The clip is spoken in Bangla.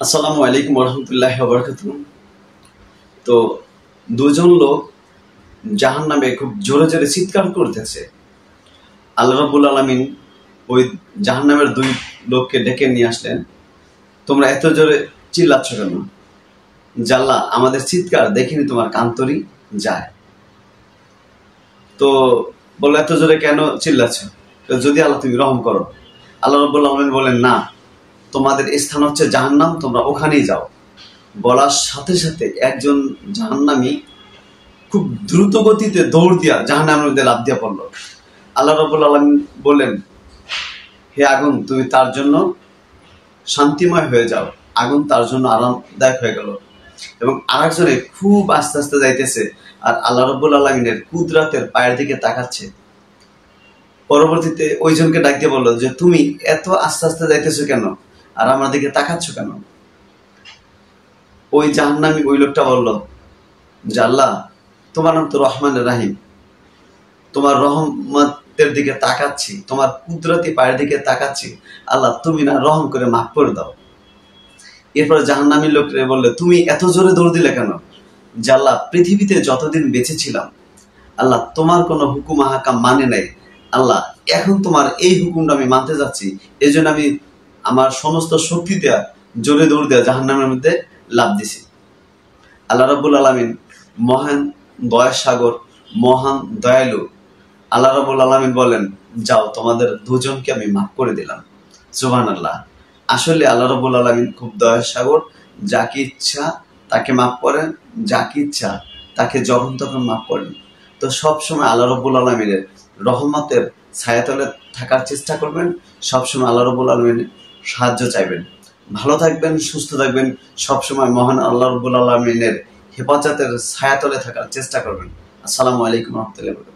আসসালামু আলাইকুম রহমতুল্লাহি ওয়া বারাকাতুহু। তো দুজন লোক জাহান্নামে খুব জোরে জোরে চিৎকার করতেছে। আল্লাহ রাব্বুল আলামিন ওই জাহান্নামের দুই লোককে ডেকে নিয়ে আসলেন। তোমরা এত জোরে চিল্লাচ্ছ কেন? জাল্লা আমাদের চিৎকার দেখিনি তোমার কান্তরি যায়। তো বললো এত জোরে কেন চিল্লাচ্ছ? যদি আল্লাহ তুমি রহম করো। আল্লাহ রাব্বুল আলামিন বলেন না, তোমাদের স্থান হচ্ছে জাহান্নাম, তোমরা ওখানেই যাও। বলার সাথে সাথে একজন জাহান্নামী খুব দ্রুত গতিতে দৌড় দিয়া জাহান্নামের মধ্যে লাফ দিয়া পড়লো। আল্লাহ রাব্বুল আলামিন বললেন, হে আগুন, তুমি তার জন্য শান্তিময় হয়ে যাও। আগুন তার জন্য আরামদায়ক হয়ে গেল। এবং আরেকজনে খুব আস্তে আস্তে যাইতেছে, আর আল্লাহ রাব্বুল আলামিনের কুদরতের পায়ের দিকে তাকাচ্ছে। পরবর্তীতে ওইজনকে ডাক দিয়ে বললো যে, তুমি এত আস্তে আস্তে যাইতেছো কেন, আর আমার দিকে তাকাচ্ছ কেন? ওই জাহান্নামী ওই লোকটা বলল যে, আল্লাহ তোমার নাম তো রহমান রাহিম, তোমার রহমতের দিকে তাকাচ্ছি, তোমার কুদরতি পায়ের দিকে তাকাচ্ছি, আল্লাহ তুমি না রহম করে মাফ করে দাও। এরপর জাহান্নামী লোকরে বললে, তুমি এত জোরে দৌড় দিলে কেন? যে আল্লাহ পৃথিবীতে যতদিন বেঁচে ছিলাম, আল্লাহ তোমার কোনো হুকুম হাকাম মানে নাই, আল্লাহ এখন তোমার এই হুকুমটা আমি মানতে যাচ্ছি, এই জন্য আমি আমার সমস্ত শক্তি দেয়া জোরে দৌড় দেয়া জাহান্নামের মধ্যে লাফ দিছি। আল্লাহ রাব্বুল আলামিন মহান দয়া সাগর, মহান দয়ালু। আল্লাহ রাব্বুল আলামিন বলেন, যাও তোমাদের দুজনকে আমি মাফ করে দিলাম। সুবহানাল্লাহ। আসলে আল্লাহ রাব্বুল আলামিন খুব দয়া সাগর, যাকে ইচ্ছা তাকে মাফ করেন, যাকে ইচ্ছা তাকে যখন তখন মাফ করেন। তো সবসময় আল্লাহ রাব্বুল আলামিনের রহমতের ছায়াতলে থাকার চেষ্টা করবেন, সবসময় আল্লাহ রাব্বুল আলামিনের সাহায্য চাইবেন। ভালো থাকবেন, সুস্থ থাকবেন, সবসময় মহান আল্লাহ রাব্বুল আলামিনের হেফাজতের ছায়াতলে থাকার চেষ্টা করবেন। আসসালামু আলাইকুম ওয়া রাহমাতুল্লাহি ওয়া বারাকাতুহু।